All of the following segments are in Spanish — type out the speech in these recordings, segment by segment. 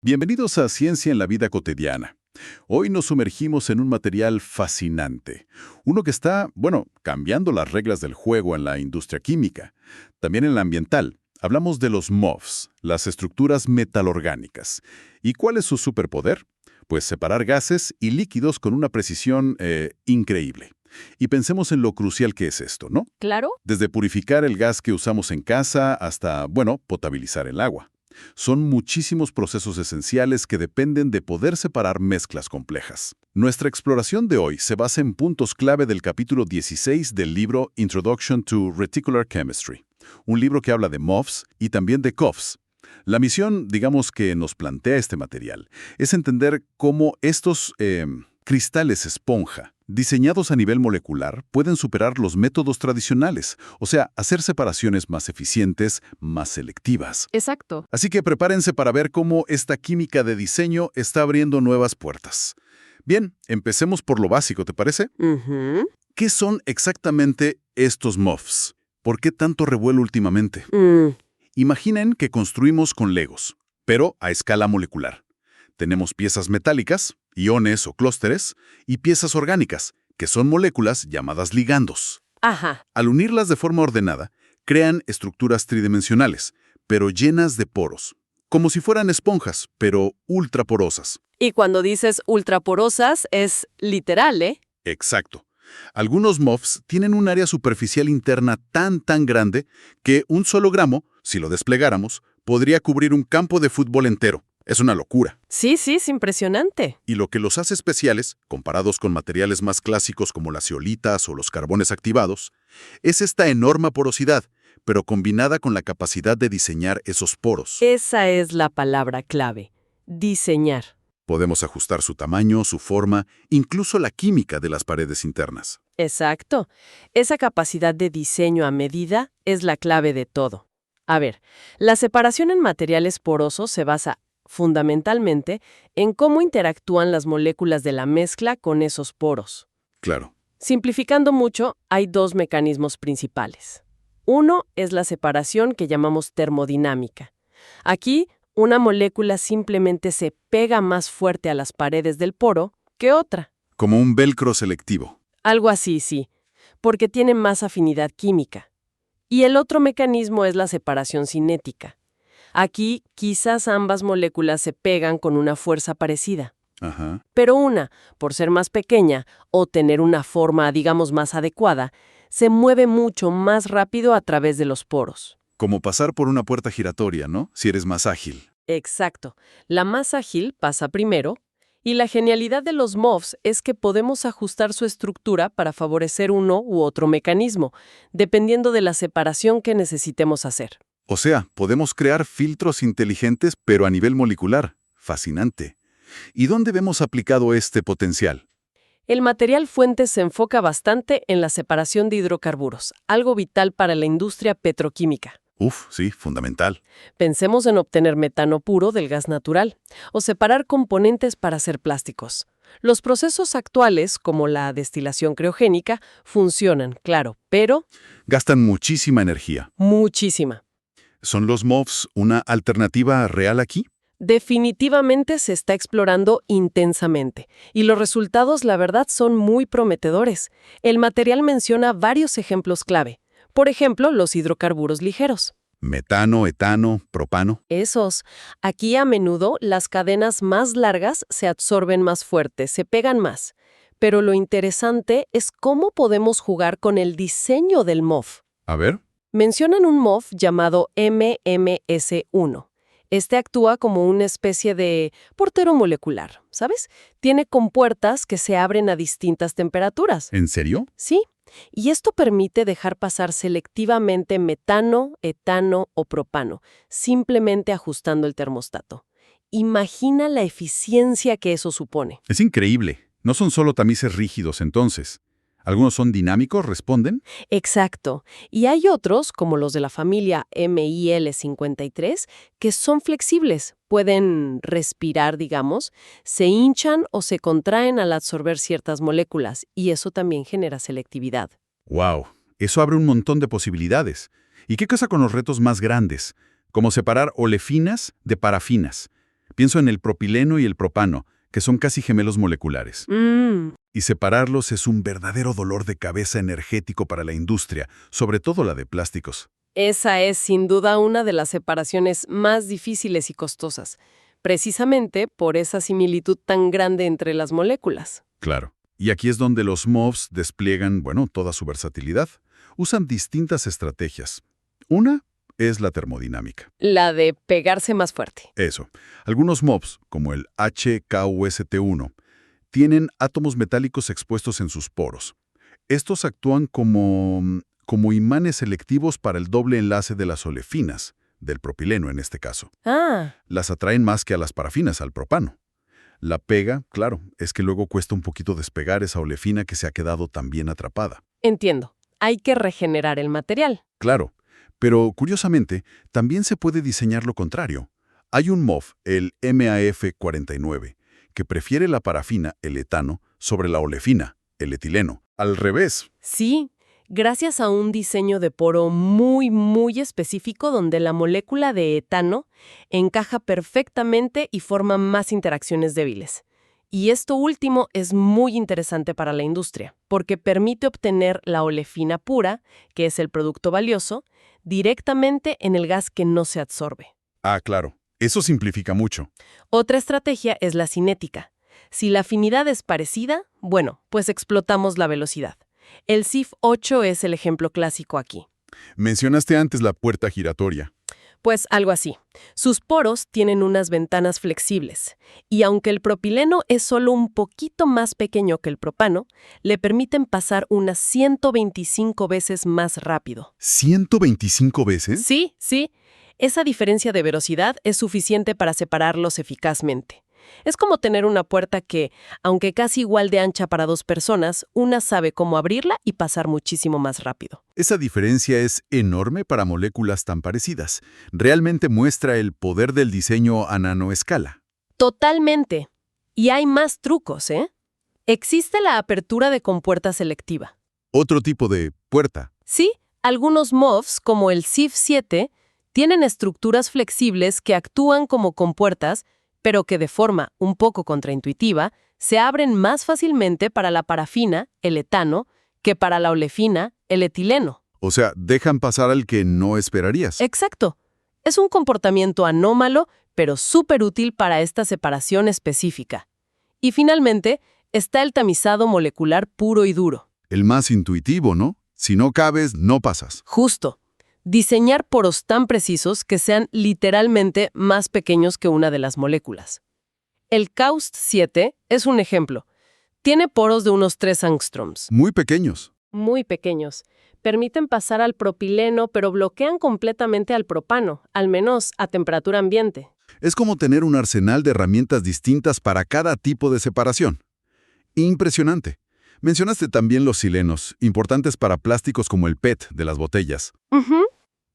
Bienvenidos a Ciencia en la Vida Cotidiana. Hoy nos sumergimos en un material fascinante, uno que está, cambiando las reglas del juego en la industria química, también en la ambiental. Hablamos de los MOFs, las estructuras metalorgánicas. ¿Y cuál es su superpoder? Pues separar gases y líquidos con una precisión increíble. Y pensemos en lo crucial que es esto, ¿no? Claro. Desde purificar el gas que usamos en casa hasta, potabilizar el agua. Son muchísimos procesos esenciales que dependen de poder separar mezclas complejas. Nuestra exploración de hoy se basa en puntos clave del capítulo 16 del libro Introduction to Reticular Chemistry, un libro que habla de MOFs y también de COFs. La misión, que nos plantea este material, es entender cómo estos cristales esponja, diseñados a nivel molecular, pueden superar los métodos tradicionales, o sea, hacer separaciones más eficientes, más selectivas. Exacto. Así que prepárense para ver cómo esta química de diseño está abriendo nuevas puertas. Bien, empecemos por lo básico, ¿te parece? ¿Qué son exactamente estos MOFs? ¿Por qué tanto revuelo últimamente? Imaginen que construimos con Legos, pero a escala molecular. Tenemos piezas metálicas, iones o clústeres, y piezas orgánicas, que son moléculas llamadas ligandos. Ajá. Al unirlas de forma ordenada, crean estructuras tridimensionales, pero llenas de poros. Como si fueran esponjas, pero ultraporosas. Y cuando dices ultraporosas, es literal, ¿eh? Exacto. Algunos MOFs tienen un área superficial interna tan grande que un solo gramo, si lo desplegáramos, podría cubrir un campo de fútbol entero. Es una locura. Sí, es impresionante. Y lo que los hace especiales, comparados con materiales más clásicos como las zeolitas o los carbones activados, es esta enorme porosidad, pero combinada con la capacidad de diseñar esos poros. Esa es la palabra clave. Diseñar. Podemos ajustar su tamaño, su forma, incluso la química de las paredes internas. Exacto. Esa capacidad de diseño a medida es la clave de todo. A ver, la separación en materiales porosos se basa fundamentalmente en cómo interactúan las moléculas de la mezcla con esos poros. Claro. Simplificando mucho, hay dos mecanismos principales. Uno es la separación que llamamos termodinámica. Aquí, una molécula simplemente se pega más fuerte a las paredes del poro que otra. Como un velcro selectivo. Algo así, sí, porque tiene más afinidad química. Y el otro mecanismo es la separación cinética. Aquí, quizás ambas moléculas se pegan con una fuerza parecida. Ajá. Pero una, por ser más pequeña o tener una forma, más adecuada, se mueve mucho más rápido a través de los poros. Como pasar por una puerta giratoria, ¿no? Si eres más ágil. Exacto. La más ágil pasa primero, y la genialidad de los MOFs es que podemos ajustar su estructura para favorecer uno u otro mecanismo, dependiendo de la separación que necesitemos hacer. O sea, podemos crear filtros inteligentes, pero a nivel molecular. Fascinante. ¿Y dónde vemos aplicado este potencial? El material fuente se enfoca bastante en la separación de hidrocarburos, algo vital para la industria petroquímica. Sí, fundamental. Pensemos en obtener metano puro del gas natural, o separar componentes para hacer plásticos. Los procesos actuales, como la destilación criogénica, funcionan, claro, pero Gastan muchísima energía. muchísima. ¿Son los MOFs una alternativa real aquí? Definitivamente se está explorando intensamente, y los resultados, la verdad, son muy prometedores. El material menciona varios ejemplos clave. Por ejemplo, los hidrocarburos ligeros. Metano, etano, propano. Esos. Aquí a menudo las cadenas más largas se absorben más fuerte, se pegan más. Pero lo interesante es cómo podemos jugar con el diseño del MOF. A ver. Mencionan un MOF llamado MMS1. Este actúa como una especie de portero molecular, ¿sabes? Tiene compuertas que se abren a distintas temperaturas. ¿En serio? Sí, y esto permite dejar pasar selectivamente metano, etano o propano, simplemente ajustando el termostato. Imagina la eficiencia que eso supone. Es increíble. No son solo tamices rígidos entonces. ¿Algunos son dinámicos, responden? Exacto. Y hay otros, como los de la familia MIL53, que son flexibles. Pueden respirar, se hinchan o se contraen al absorber ciertas moléculas, y eso también genera selectividad. ¡Wow! Eso abre un montón de posibilidades. ¿Y qué pasa con los retos más grandes? Como separar olefinas de parafinas. Pienso en el propileno y el propano, que son casi gemelos moleculares. Y separarlos es un verdadero dolor de cabeza energético para la industria, sobre todo la de plásticos. Esa es sin duda una de las separaciones más difíciles y costosas, precisamente por esa similitud tan grande entre las moléculas. Claro. Y aquí es donde los MOFs despliegan, bueno, toda su versatilidad. Usan distintas estrategias. Una es la termodinámica. La de pegarse más fuerte. Eso. Algunos MOFs, como el HKUST1, tienen átomos metálicos expuestos en sus poros. Estos actúan como imanes selectivos para el doble enlace de las olefinas, del propileno en este caso. Las atraen más que a las parafinas, al propano. La pega, claro, es que luego cuesta un poquito despegar esa olefina que se ha quedado tan bien atrapada. Entiendo. Hay que regenerar el material. Claro, pero curiosamente, también se puede diseñar lo contrario. Hay un MOF, el MAF49, que prefiere la parafina, el etano, sobre la olefina, el etileno. Al revés. Sí, gracias a un diseño de poro muy específico donde la molécula de etano encaja perfectamente y forma más interacciones débiles. Y esto último es muy interesante para la industria, porque permite obtener la olefina pura, que es el producto valioso, directamente en el gas que no se absorbe. Ah, claro. Eso simplifica mucho. Otra estrategia es la cinética. Si la afinidad es parecida, bueno, pues explotamos la velocidad. El CIF8 es el ejemplo clásico aquí. Mencionaste antes la puerta giratoria. Pues algo así. Sus poros tienen unas ventanas flexibles, y aunque el propileno es solo un poquito más pequeño que el propano, le permiten pasar unas 125 veces más rápido. ¿125 veces? Sí. Esa diferencia de velocidad es suficiente para separarlos eficazmente. Es como tener una puerta que, aunque casi igual de ancha para dos personas, una sabe cómo abrirla y pasar muchísimo más rápido. Esa diferencia es enorme para moléculas tan parecidas. Realmente muestra el poder del diseño a nanoescala. Totalmente. Y hay más trucos, ¿eh? Existe la apertura de compuerta selectiva. Otro tipo de puerta. Sí, algunos MOFs, como el CIF7, tienen estructuras flexibles que actúan como compuertas, pero que de forma un poco contraintuitiva se abren más fácilmente para la parafina, el etano, que para la olefina, el etileno. O sea, dejan pasar al que no esperarías. Exacto. Es un comportamiento anómalo, pero súper útil para esta separación específica. Y finalmente, está el tamizado molecular puro y duro. El más intuitivo, ¿no? Si no cabes, no pasas. Justo. Diseñar poros tan precisos que sean literalmente más pequeños que una de las moléculas. El KAUST-7 es un ejemplo. Tiene poros de unos 3 angstroms. Muy pequeños. Muy pequeños. Permiten pasar al propileno, pero bloquean completamente al propano, al menos a temperatura ambiente. Es como tener un arsenal de herramientas distintas para cada tipo de separación. Impresionante. Mencionaste también los silenos, importantes para plásticos como el PET de las botellas.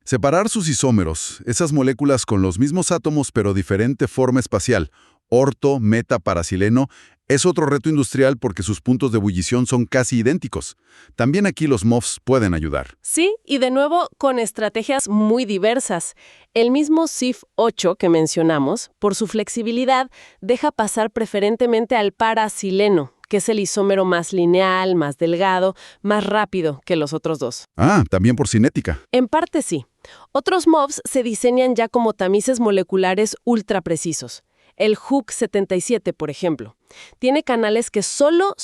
Separar sus isómeros, esas moléculas con los mismos átomos pero diferente forma espacial, orto, meta, parasileno, es otro reto industrial porque sus puntos de ebullición son casi idénticos. También aquí los MOFs pueden ayudar. Sí, y de nuevo con estrategias muy diversas. El mismo CIF8 que mencionamos, por su flexibilidad, deja pasar preferentemente al parasileno, que es el isómero más lineal, más delgado, más rápido que los otros dos. Ah, también por cinética. En parte sí. Otros MOFs se diseñan ya como tamices moleculares ultra precisos. El HUC-77, por ejemplo, tiene canales que solo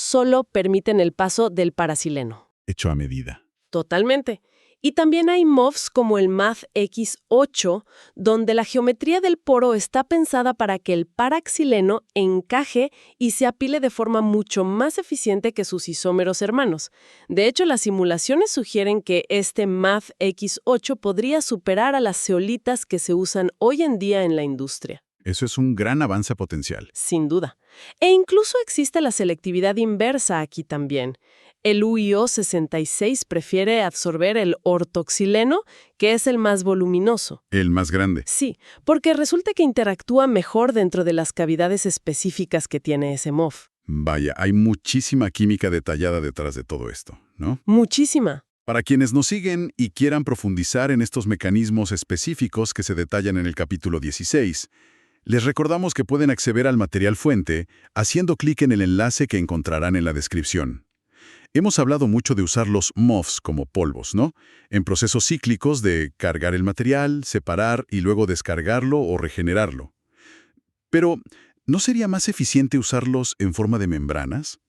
permiten el paso del parasileno. Hecho a medida. Totalmente. Y también hay MOFs como el MAF-X8, donde la geometría del poro está pensada para que el paraxileno encaje y se apile de forma mucho más eficiente que sus isómeros hermanos. De hecho, las simulaciones sugieren que este MAF-X8 podría superar a las zeolitas que se usan hoy en día en la industria. Eso es un gran avance potencial. Sin duda. E incluso existe la selectividad inversa aquí también. El UIO66 prefiere absorber el ortoxileno, que es el más voluminoso. El más grande. Sí, porque resulta que interactúa mejor dentro de las cavidades específicas que tiene ese MOF. Vaya, hay muchísima química detallada detrás de todo esto, ¿no? Muchísima. Para quienes nos siguen y quieran profundizar en estos mecanismos específicos que se detallan en el capítulo 16, Les recordamos que pueden acceder al material fuente haciendo clic en el enlace que encontrarán en la descripción. Hemos hablado mucho de usar los MOFs como polvos, ¿no? En procesos cíclicos de cargar el material, separar y luego descargarlo o regenerarlo. Pero, ¿no sería más eficiente usarlos en forma de membranas?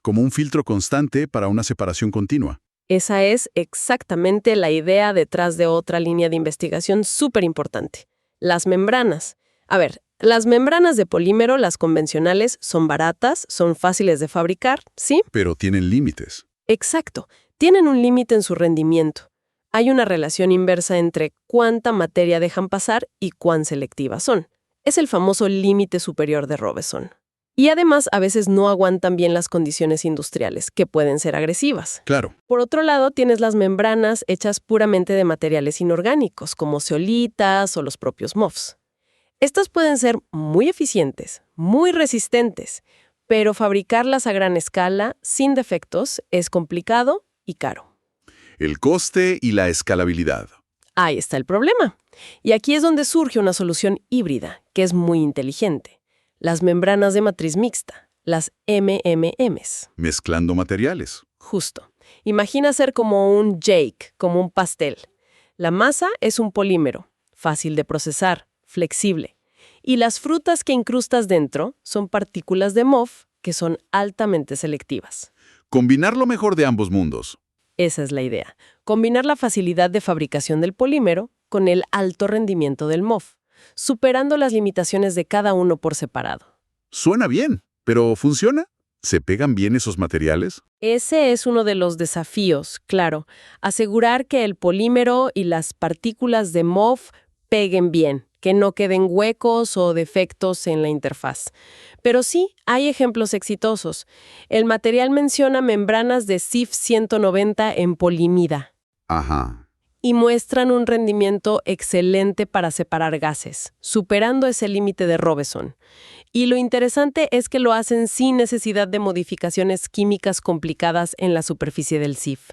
Como un filtro constante para una separación continua. Esa es exactamente la idea detrás de otra línea de investigación súper importante. Las membranas. A ver, las membranas de polímero, las convencionales, son baratas, son fáciles de fabricar, ¿sí? Pero tienen límites. Exacto. Tienen un límite en su rendimiento. Hay una relación inversa entre cuánta materia dejan pasar y cuán selectivas son. Es el famoso límite superior de Robinson. Y además, a veces no aguantan bien las condiciones industriales, que pueden ser agresivas. Claro. Por otro lado, tienes las membranas hechas puramente de materiales inorgánicos, como zeolitas o los propios MOFs. Estas pueden ser muy eficientes, muy resistentes, pero fabricarlas a gran escala, sin defectos, es complicado y caro. El coste y la escalabilidad. Ahí está el problema. Y aquí es donde surge una solución híbrida, que es muy inteligente. Las membranas de matriz mixta, las MMMs. Mezclando materiales. Justo. Imagina ser como un Jake, como un pastel. La masa es un polímero, fácil de procesar, flexible. Y las frutas que incrustas dentro son partículas de MOF que son altamente selectivas. Combinar lo mejor de ambos mundos. Esa es la idea. Combinar la facilidad de fabricación del polímero con el alto rendimiento del MOF, superando las limitaciones de cada uno por separado. Suena bien, pero ¿funciona? ¿Se pegan bien esos materiales? Ese es uno de los desafíos, claro. Asegurar que el polímero y las partículas de MOF peguen bien, que no queden huecos o defectos en la interfaz. Pero sí, hay ejemplos exitosos. El material menciona membranas de SIF 190 en polimida. Ajá. Y muestran un rendimiento excelente para separar gases, superando ese límite de Robinson. Y lo interesante es que lo hacen sin necesidad de modificaciones químicas complicadas en la superficie del SIF.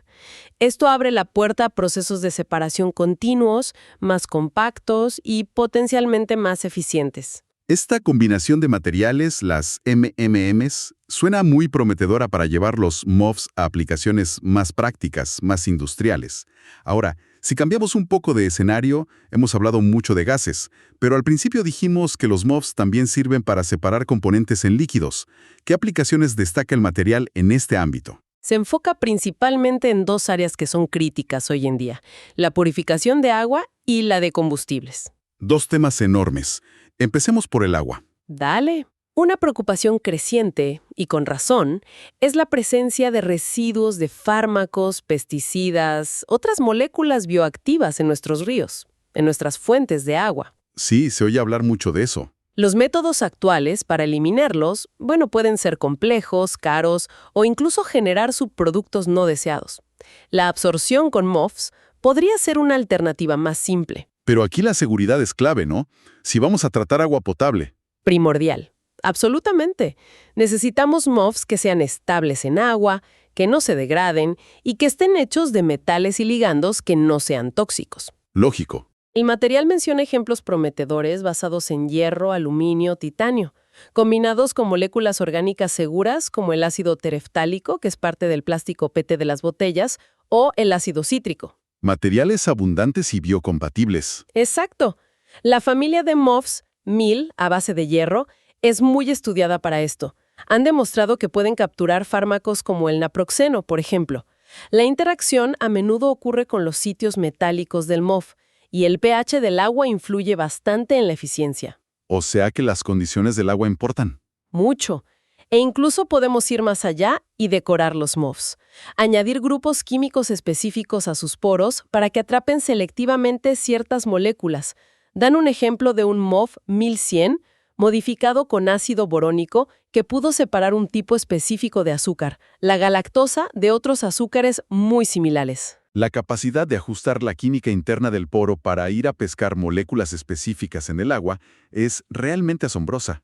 Esto abre la puerta a procesos de separación continuos, más compactos y potencialmente más eficientes. Esta combinación de materiales, las MMMs, suena muy prometedora para llevar los MOFs a aplicaciones más prácticas, más industriales. Ahora, si cambiamos un poco de escenario, hemos hablado mucho de gases, pero al principio dijimos que los MOFs también sirven para separar componentes en líquidos. ¿Qué aplicaciones destaca el material en este ámbito? Se enfoca principalmente en dos áreas que son críticas hoy en día: la purificación de agua y la de combustibles. Dos temas enormes. Empecemos por el agua. Dale. Una preocupación creciente, y con razón, es la presencia de residuos de fármacos, pesticidas, otras moléculas bioactivas en nuestros ríos, en nuestras fuentes de agua. Sí, se oye hablar mucho de eso. Los métodos actuales para eliminarlos, pueden ser complejos, caros o incluso generar subproductos no deseados. La absorción con MOFs podría ser una alternativa más simple. Pero aquí la seguridad es clave, ¿no? Si vamos a tratar agua potable. Primordial. Absolutamente. Necesitamos MOFs que sean estables en agua, que no se degraden y que estén hechos de metales y ligandos que no sean tóxicos. Lógico. El material menciona ejemplos prometedores basados en hierro, aluminio, titanio, combinados con moléculas orgánicas seguras como el ácido tereftálico, que es parte del plástico PET de las botellas, o el ácido cítrico. Materiales abundantes y biocompatibles. Exacto. La familia de MOFs, 1000, a base de hierro, es muy estudiada para esto. Han demostrado que pueden capturar fármacos como el naproxeno, por ejemplo. La interacción a menudo ocurre con los sitios metálicos del MOF, y el pH del agua influye bastante en la eficiencia. O sea que las condiciones del agua importan. Mucho. E incluso podemos ir más allá y decorar los MOFs. Añadir grupos químicos específicos a sus poros para que atrapen selectivamente ciertas moléculas. Dan un ejemplo de un MOF 1100 modificado con ácido borónico que pudo separar un tipo específico de azúcar, la galactosa, de otros azúcares muy similares. La capacidad de ajustar la química interna del poro para ir a pescar moléculas específicas en el agua es realmente asombrosa.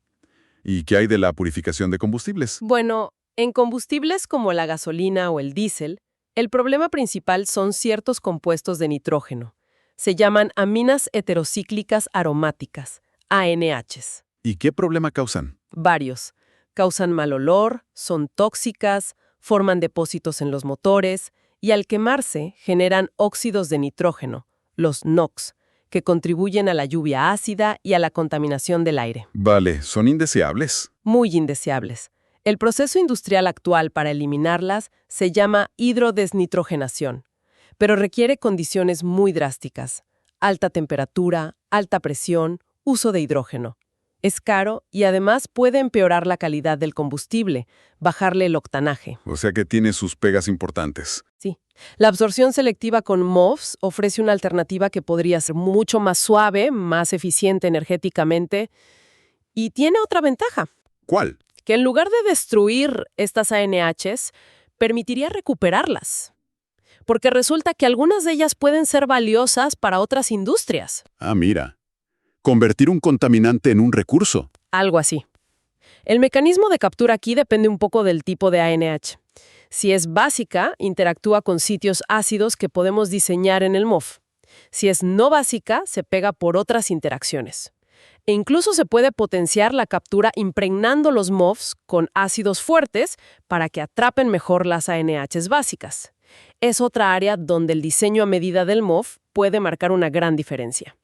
¿Y qué hay de la purificación de combustibles? En combustibles como la gasolina o el diésel, el problema principal son ciertos compuestos de nitrógeno. Se llaman aminas heterocíclicas aromáticas, ANHs. ¿Y qué problema causan? Varios. Causan mal olor, son tóxicas, forman depósitos en los motores y al quemarse generan óxidos de nitrógeno, los NOx, que contribuyen a la lluvia ácida y a la contaminación del aire. Vale, ¿son indeseables? Muy indeseables. El proceso industrial actual para eliminarlas se llama hidrodesnitrogenación, pero requiere condiciones muy drásticas: alta temperatura, alta presión, uso de hidrógeno. Es caro y además puede empeorar la calidad del combustible, bajarle el octanaje. O sea que tiene sus pegas importantes. Sí. La absorción selectiva con MOFs ofrece una alternativa que podría ser mucho más suave, más eficiente energéticamente, y tiene otra ventaja, ¿Cuál? que en lugar de destruir estas ANHs, permitiría recuperarlas. Porque resulta que algunas de ellas pueden ser valiosas para otras industrias. Ah, mira. Convertir un contaminante en un recurso. Algo así. El mecanismo de captura aquí depende un poco del tipo de ANH. Si es básica, interactúa con sitios ácidos que podemos diseñar en el MOF. Si es no básica, se pega por otras interacciones. E incluso se puede potenciar la captura impregnando los MOFs con ácidos fuertes para que atrapen mejor las ANHs básicas. Es otra área donde el diseño a medida del MOF puede marcar una gran diferencia.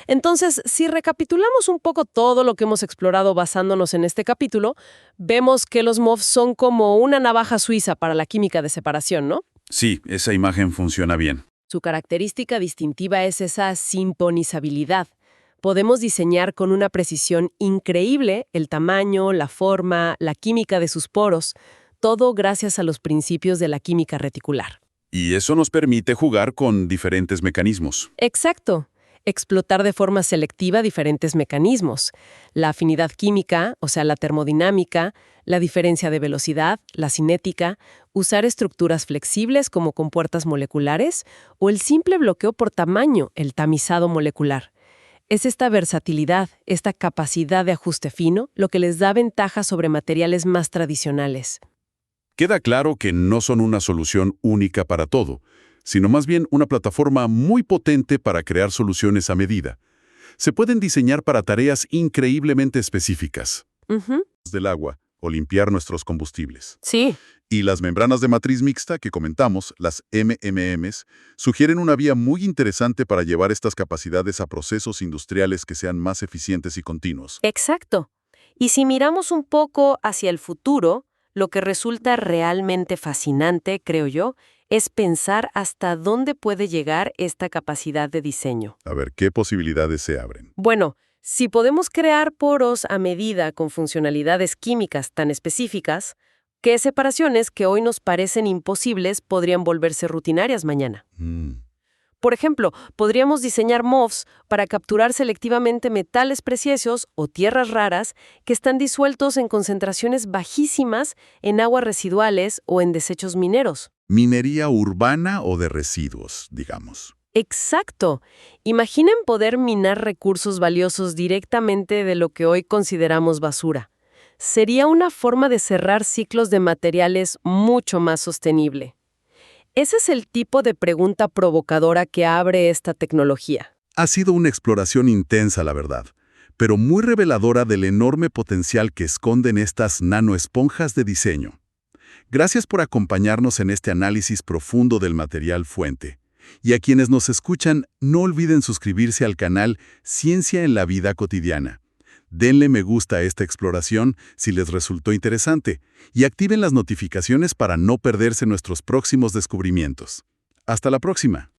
Entonces, si recapitulamos un poco todo lo que hemos explorado basándonos en este capítulo, vemos que los MOFs son como una navaja suiza para la química de separación, ¿no? Sí, esa imagen funciona bien. Su característica distintiva es esa sintonizabilidad. Podemos diseñar con una precisión increíble el tamaño, la forma, la química de sus poros, todo gracias a los principios de la química reticular. Y eso nos permite jugar con diferentes mecanismos. Exacto. Explotar de forma selectiva diferentes mecanismos. La afinidad química, o sea, la termodinámica, la diferencia de velocidad, la cinética, usar estructuras flexibles como compuertas moleculares o el simple bloqueo por tamaño, el tamizado molecular. Es esta versatilidad, esta capacidad de ajuste fino, lo que les da ventaja sobre materiales más tradicionales. Queda claro que no son una solución única para todo, sino más bien una plataforma muy potente para crear soluciones a medida. Se pueden diseñar para tareas increíblemente específicas. Del agua o limpiar nuestros combustibles. Sí. Y las membranas de matriz mixta que comentamos, las MMMs, sugieren una vía muy interesante para llevar estas capacidades a procesos industriales que sean más eficientes y continuos. Exacto. Y si miramos un poco hacia el futuro, lo que resulta realmente fascinante, creo yo, es pensar hasta dónde puede llegar esta capacidad de diseño. A ver, ¿qué posibilidades se abren? Bueno, si podemos crear poros a medida con funcionalidades químicas tan específicas, ¿qué separaciones que hoy nos parecen imposibles podrían volverse rutinarias mañana? Por ejemplo, podríamos diseñar MOFs para capturar selectivamente metales preciosos o tierras raras que están disueltos en concentraciones bajísimas en aguas residuales o en desechos mineros. Minería urbana o de residuos, digamos. Exacto. Imaginen poder minar recursos valiosos directamente de lo que hoy consideramos basura. Sería una forma de cerrar ciclos de materiales mucho más sostenible. Ese es el tipo de pregunta provocadora que abre esta tecnología. Ha sido una exploración intensa, la verdad, pero muy reveladora del enorme potencial que esconden estas nanoesponjas de diseño. Gracias por acompañarnos en este análisis profundo del material fuente. Y a quienes nos escuchan, no olviden suscribirse al canal Ciencia en la Vida Cotidiana. Denle me gusta a esta exploración si les resultó interesante y activen las notificaciones para no perderse nuestros próximos descubrimientos. Hasta la próxima.